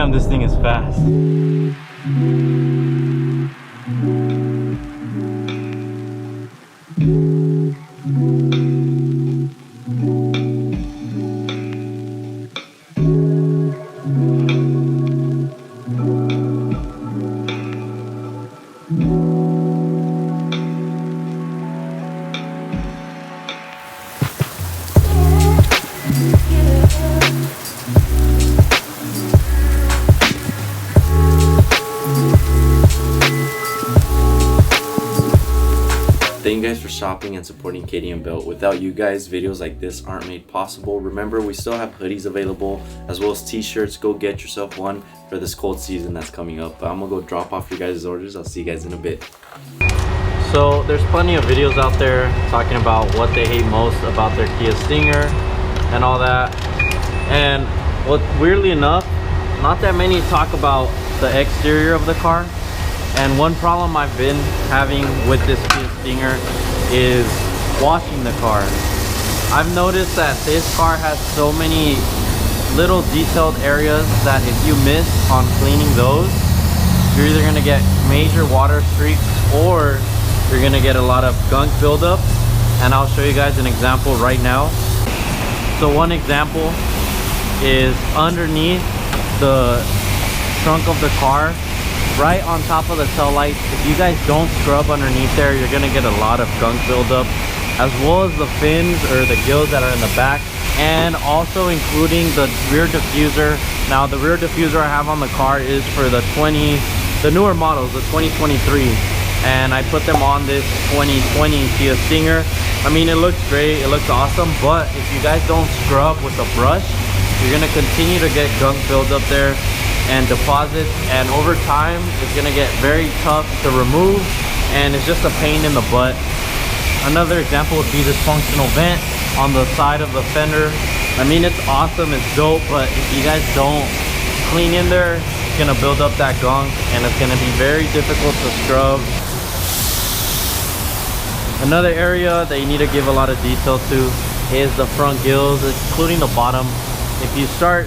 Damn, this thing is fast. Thank you guys for shopping and supporting Katie and Bill. Without you guys, videos like this aren't made possible. Remember, we still have hoodies available as well as t-shirts. Go get yourself one for this cold season that's coming up. But I'm gonna go drop off your guys' orders. I'll see you guys in a bit. So there's plenty of videos out there talking about what they hate most about their Kia Stinger and all that. And what, weirdly enough, not that many talk about the exterior of the car. And one problem I've been having with this Kia Stinger is washing the car. I've noticed that this car has so many little detailed areas that if you miss on cleaning those, you're either gonna get major water streaks or you're gonna get a lot of gunk buildup. And I'll show you guys an example right now. So one example is underneath the trunk of the car, right on top of the tail lights. If you guys don't scrub underneath there, you're gonna get a lot of gunk buildup, as well as the fins or the gills that are in the back, and also including the rear diffuser. Now the rear diffuser I have on the car is for the newer models, the 2023, and I put them on this 2020 Kia Stinger. I mean, it looks great, it looks awesome, but if you guys don't scrub with a brush, you're gonna continue to get gunk buildup there and deposits, and over time it's gonna get very tough to remove, and it's just a pain in the butt. Another example would be this functional vent on the side of the fender. I mean, it's awesome, it's dope, but if you guys don't clean in there, it's gonna build up that gunk and it's gonna be very difficult to scrub. Another area that you need to give a lot of detail to is the front gills, including the bottom. If you start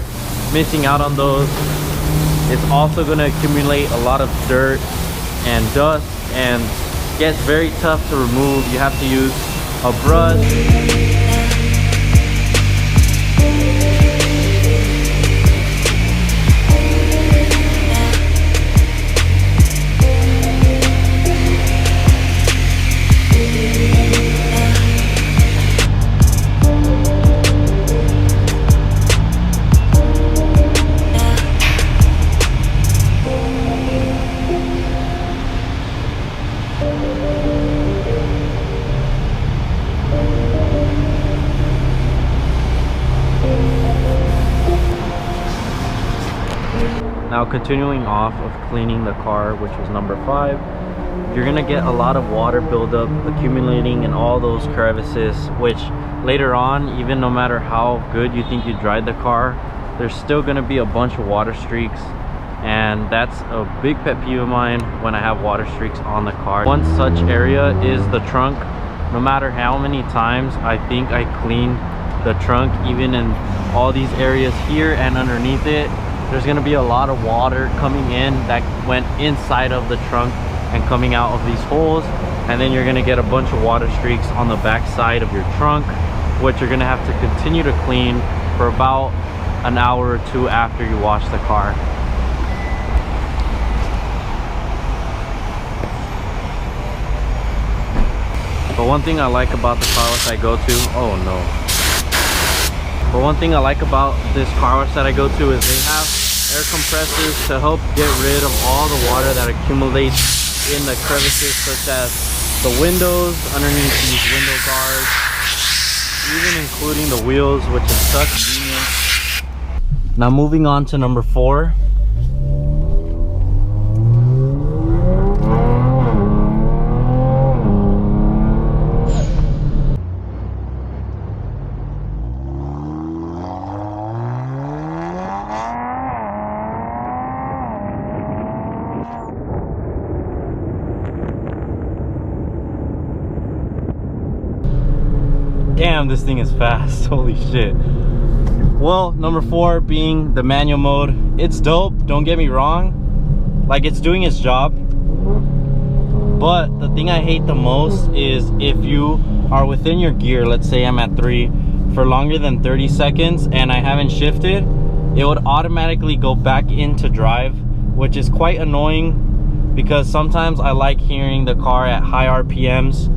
missing out on those, it's also going to accumulate a lot of dirt and dust and gets very tough to remove. You have to use a brush. Now continuing off of cleaning the car, which was number 5, you're gonna get a lot of water buildup accumulating in all those crevices, which later on, even no matter how good you think you dried the car, there's still gonna be a bunch of water streaks, and that's a big pet peeve of mine when I have water streaks on the car. One such area is the trunk. No matter how many times I think I clean the trunk, even in all these areas here and underneath it, there's going to be a lot of water coming in that went inside of the trunk and coming out of these holes, and then you're going to get a bunch of water streaks on the back side of your trunk, which you're going to have to continue to clean for about an hour or two after you wash the car. But one thing I like about the car wash I go to, oh no. But one thing I like about this car wash that I go to is they have air compressors to help get rid of all the water that accumulates in the crevices, such as the windows, underneath these window guards, even including the wheels, which is such convenient. Now moving on to number 4. Damn, this thing is fast. Holy shit. Well, number 4 being the manual mode. It's dope, don't get me wrong, like it's doing its job, but the thing I hate the most is if you are within your gear, let's say I'm at 3 for longer than 30 seconds and I haven't shifted, it would automatically go back into drive, which is quite annoying because sometimes I like hearing the car at high RPMs,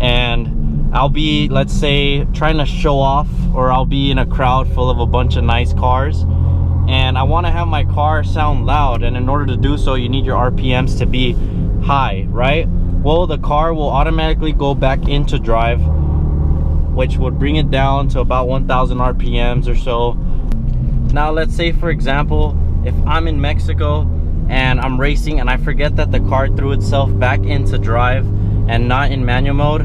and I'll be, let's say, trying to show off, or I'll be in a crowd full of a bunch of nice cars and I want to have my car sound loud, and in order to do so you need your RPMs to be high, right? Well, the car will automatically go back into drive, which would bring it down to about 1000 RPMs or so. Now let's say, for example, if I'm in Mexico and I'm racing and I forget that the car threw itself back into drive and not in manual mode,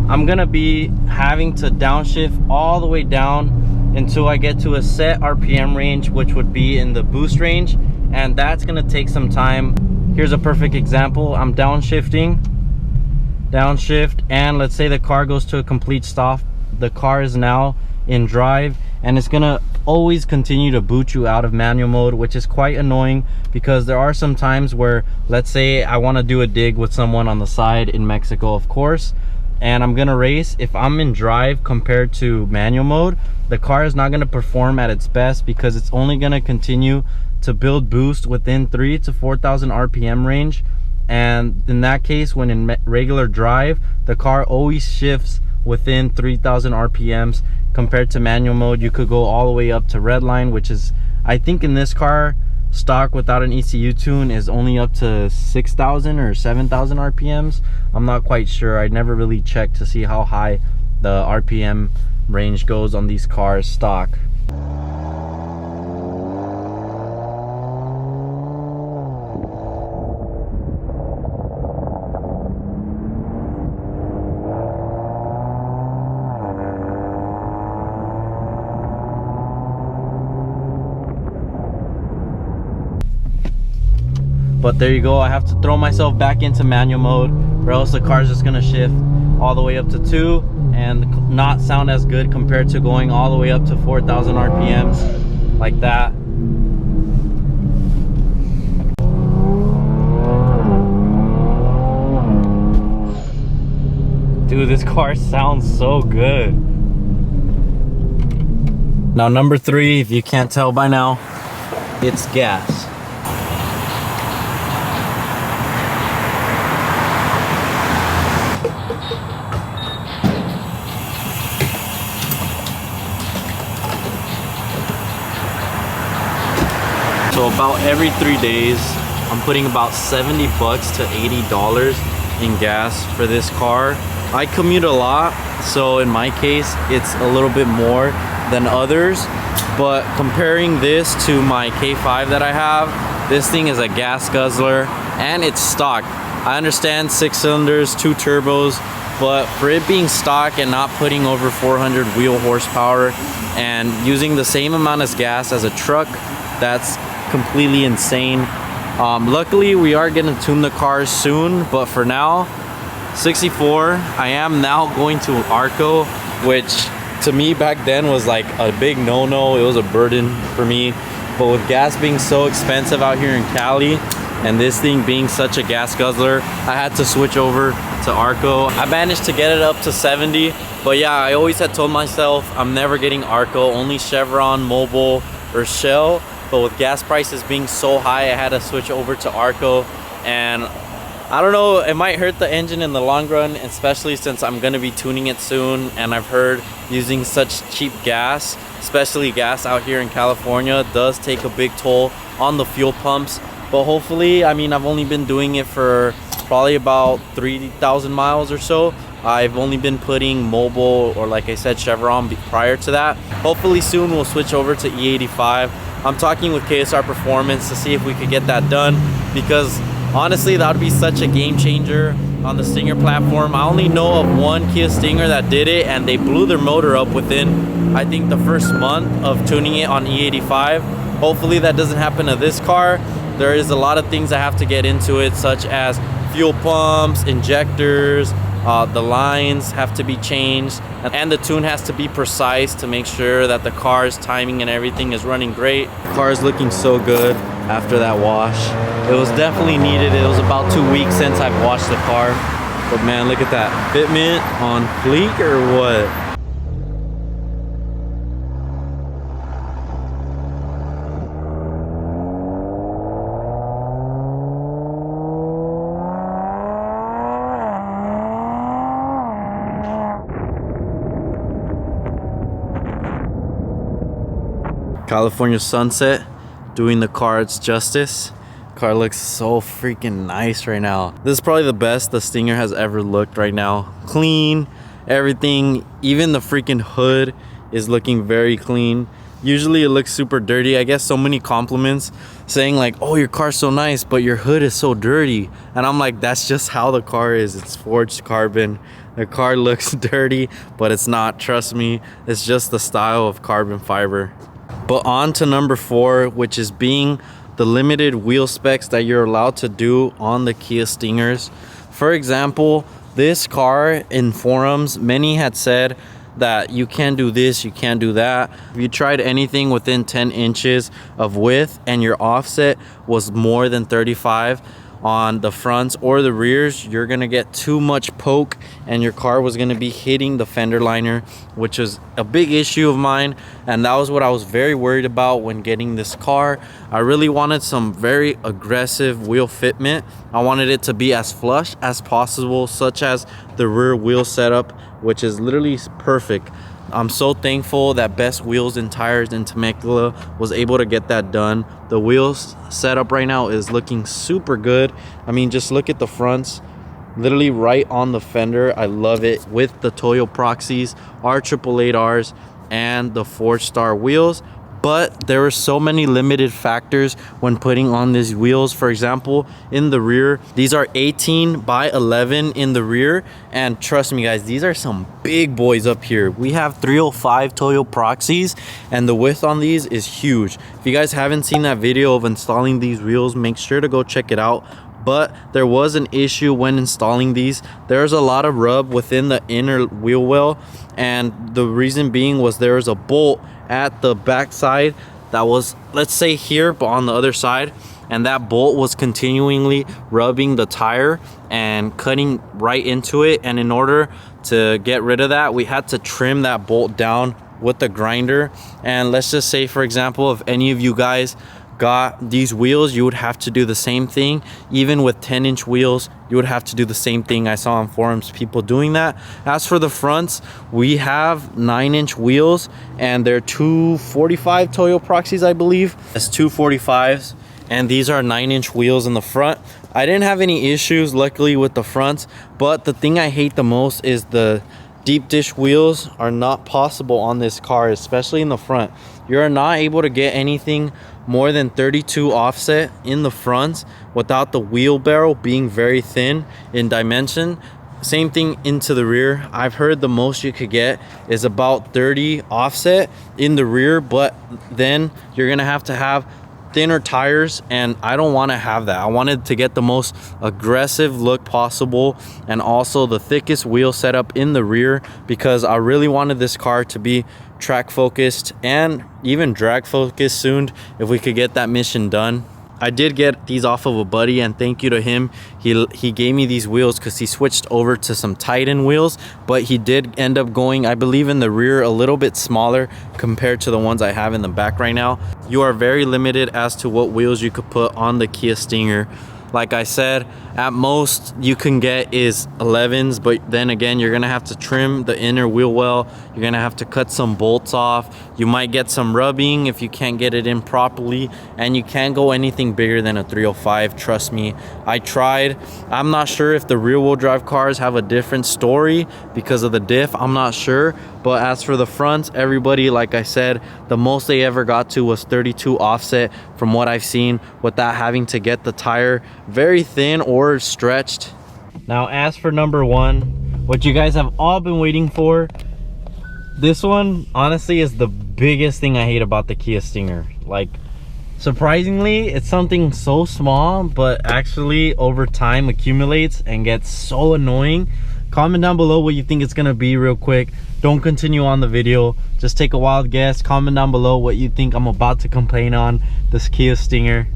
I'm gonna be having to downshift all the way down until I get to a set RPM range, which would be in the boost range, and that's gonna take some time. Here's a perfect example. I'm downshift, and let's say the car goes to a complete stop. The car is now in drive, and it's gonna always continue to boot you out of manual mode, which is quite annoying because there are some times where, let's say I want to do a dig with someone on the side in Mexico, of course, and I'm gonna race. If I'm in drive compared to manual mode, the car is not gonna perform at its best because it's only gonna continue to build boost within 3 to 4000 RPM range, and in that case, when in regular drive, the car always shifts within 3000 RPMs. Compared to manual mode, you could go all the way up to redline, which is, I think in this car, stock without an ECU tune is only up to 6000 or 7000 RPMs. I'm not quite sure. I never really checked to see how high the RPM range goes on these cars stock. But there you go, I have to throw myself back into manual mode or else the car's just gonna shift all the way up to 2 and not sound as good compared to going all the way up to 4000 RPMs like that. Dude, this car sounds so good. Now number 3, if you can't tell by now, it's gas. So about every 3 days, I'm putting about 70 bucks to $80 in gas for this car. I commute a lot, so in my case, it's a little bit more than others. But comparing this to my K5 that I have, this thing is a gas guzzler and it's stock. I understand 6 cylinders, 2 turbos, but for it being stock and not putting over 400 wheel horsepower and using the same amount of gas as a truck, that's completely insane. Luckily we are gonna tune the cars soon, but for now, 64. I am now going to Arco, which to me back then was like a big no-no. It was a burden for me, but with gas being so expensive out here in Cali and this thing being such a gas guzzler, I had to switch over to Arco. I managed to get it up to 70, but yeah, I always had told myself I'm never getting Arco, only Chevron, Mobil, or Shell. But with gas prices being so high, I had to switch over to Arco, and I don't know, it might hurt the engine in the long run, especially since I'm gonna be tuning it soon, and I've heard using such cheap gas, especially gas out here in California, does take a big toll on the fuel pumps. But hopefully, I mean, I've only been doing it for probably about 3,000 miles or so. I've only been putting Mobil, or like I said, Chevron prior to that. Hopefully soon we'll switch over to E85. I'm talking with KSR Performance to see if we could get that done, because honestly that would be such a game changer on the Stinger platform. I only know of one Kia Stinger that did it, and they blew their motor up within, I think, the first month of tuning it on E85. Hopefully that doesn't happen to this car. There is a lot of things I have to get into it, such as fuel pumps, injectors, The lines have to be changed, and the tune has to be precise to make sure that the car's timing and everything is running great. The car is looking so good after that wash. It was definitely needed. It was about 2 weeks since I've washed the car. But man, look at that. Fitment on fleek or what? California sunset doing the car its justice. Car looks so freaking nice right now. This is probably the best the Stinger has ever looked right now. Clean, everything, even the freaking hood is looking very clean. Usually it looks super dirty. I guess so many compliments saying like, oh, your car's so nice, but your hood is so dirty. And I'm like, that's just how the car is. It's forged carbon. The car looks dirty, but it's not, trust me. It's just the style of carbon fiber. But on to number 4, which is being the limited wheel specs that you're allowed to do on the Kia Stingers. For example, this car in forums, many had said that you can't do this, you can't do that. If you tried anything within 10 inches of width and your offset was more than 35 on the fronts or the rears, you're gonna get too much poke and your car was gonna be hitting the fender liner, which was a big issue of mine, and that was what I was very worried about when getting this car. I really wanted some very aggressive wheel fitment. I wanted it to be as flush as possible, such as the rear wheel setup, which is literally perfect. I'm so thankful that Best Wheels and Tires in Temecula was able to get that done. The wheels setup right now is looking super good. I mean, just look at the fronts, literally right on the fender. I love it with the Toyo Proxies, R888Rs, and the 4-star wheels. But there were so many limited factors when putting on these wheels. For example, in the rear, these are 18 by 11 in the rear, and trust me guys, these are some big boys up here. We have 305 Toyo Proxies, and the width on these is huge. If you guys haven't seen that video of installing these wheels, make sure to go check it out. But there was an issue when installing these. There's a lot of rub within the inner wheel well, and the reason being was there was a bolt at the back side that was, let's say here, but on the other side, and that bolt was continually rubbing the tire and cutting right into it. And in order to get rid of that, we had to trim that bolt down with the grinder. And let's just say, for example, if any of you guys got these wheels, you would have to do the same thing. Even with 10-inch wheels, you would have to do the same thing. I saw on forums people doing that. As for the fronts, we have 9-inch wheels, and they're 245 Toyo Proxies, I believe. It's 245s, and these are 9-inch wheels in the front. I didn't have any issues, luckily, with the fronts, but the thing I hate the most is the deep dish wheels are not possible on this car, especially in the front. You're not able to get anything more than 32 offset in the front without the wheelbarrow being very thin in dimension. Same thing into the rear. I've heard the most you could get is about 30 offset in the rear, but then you're gonna have to have thinner tires, and I don't want to have that. I wanted to get the most aggressive look possible, and also the thickest wheel setup in the rear, because I really wanted this car to be track focused and even drag focused soon if we could get that mission done. I did get these off of a buddy, and thank you to him. He gave me these wheels because he switched over to some Titan wheels, but he did end up going, I believe, in the rear a little bit smaller compared to the ones I have in the back right now. You are very limited as to what wheels you could put on the Kia Stinger. Like I said, at most you can get is 11s, but then again, you're gonna have to trim the inner wheel well. You're gonna have to cut some bolts off. You might get some rubbing if you can't get it in properly, and you can't go anything bigger than a 305. Trust me, I tried. I'm not sure if the rear wheel drive cars have a different story because of the diff. I'm not sure. But as for the fronts, everybody, like I said, the most they ever got to was 32 offset from what I've seen, without having to get the tire very thin or stretched. Now, as for number 1, what you guys have all been waiting for, this one honestly is the biggest thing I hate about the Kia Stinger. Like, surprisingly, it's something so small, but actually over time accumulates and gets so annoying. Comment down below what you think it's gonna be real quick. Don't continue on the video, just take a wild guess. Comment down below what you think I'm about to complain on this Kia Stinger.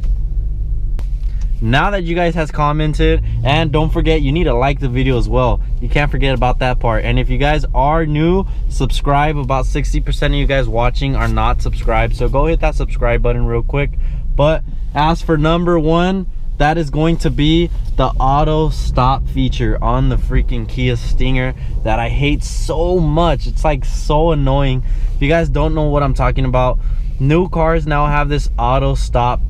Now that you guys has commented, and don't forget, you need to like the video as well. You can't forget about that part. And if you guys are new, subscribe. About 60% of you guys watching are not subscribed, so go hit that subscribe button real quick. But as for number one, that is going to be the auto stop feature on the freaking Kia Stinger that I hate so much. It's like so annoying. If you guys don't know what I'm talking about, new cars now have this auto stop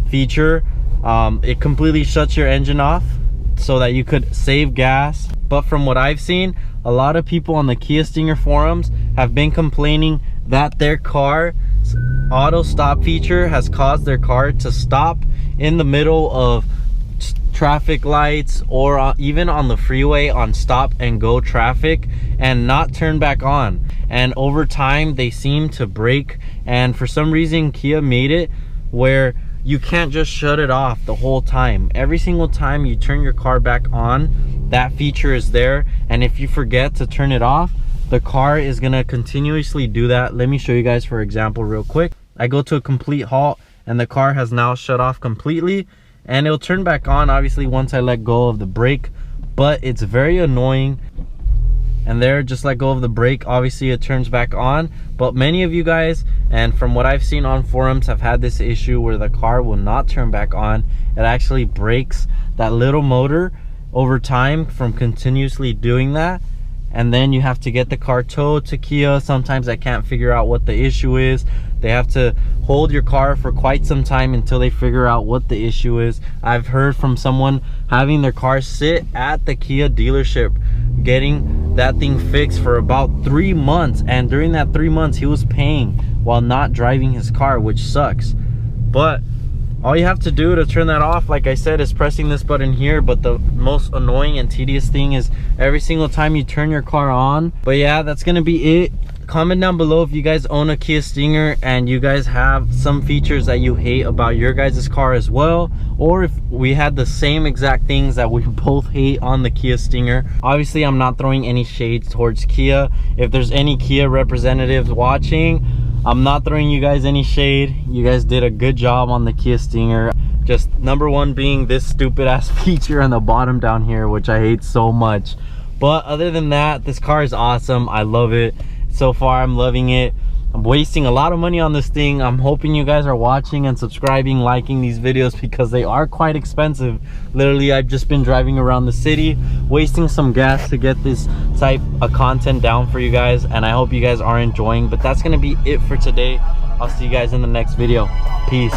feature. It completely shuts your engine off so that you could save gas. But from what I've seen, a lot of people on the Kia Stinger forums have been complaining that their car's auto stop feature has caused their car to stop in the middle of traffic lights, or even on the freeway on stop and go traffic, and not turn back on. And over time they seem to break, and for some reason Kia made it where you can't just shut it off the whole time. Every single time you turn your car back on, that feature is there, and if you forget to turn it off, the car is gonna continuously do that. Let me show you guys for example real quick. I go to a complete halt and the car has now shut off completely, and it'll turn back on obviously once I let go of the brake, but it's very annoying. And there, just let go of the brake, obviously it turns back on. But many of you guys, and from what I've seen on forums, have had this issue where the car will not turn back on. It actually breaks that little motor over time from continuously doing that, and then you have to get the car towed to Kia. Sometimes I can't figure out what the issue is. They have to hold your car for quite some time until they figure out what the issue is. I've heard from someone having their car sit at the Kia dealership getting that thing fixed for about 3 months, and during that 3 months he was paying while not driving his car, which sucks. But all you have to do to turn that off, like I said, is pressing this button here. But the most annoying and tedious thing is every single time you turn your car on. But yeah, that's gonna be it. Comment down below if you guys own a Kia Stinger and you guys have some features that you hate about your guys' car as well, or if we had the same exact things that we both hate on the Kia Stinger. Obviously I'm not throwing any shade towards Kia. If there's any Kia representatives watching, I'm not throwing you guys any shade. You guys did a good job on the Kia Stinger. Just number one being this stupid ass feature on the bottom down here, which I hate so much. But other than that, this car is awesome. I love it. So far I'm loving it. I'm wasting a lot of money on this thing. I'm hoping you guys are watching and subscribing, liking these videos, because they are quite expensive. Literally, I've just been driving around the city wasting some gas to get this type of content down for you guys, and I hope you guys are enjoying. But that's gonna be it for today. I'll see you guys in the next video. Peace.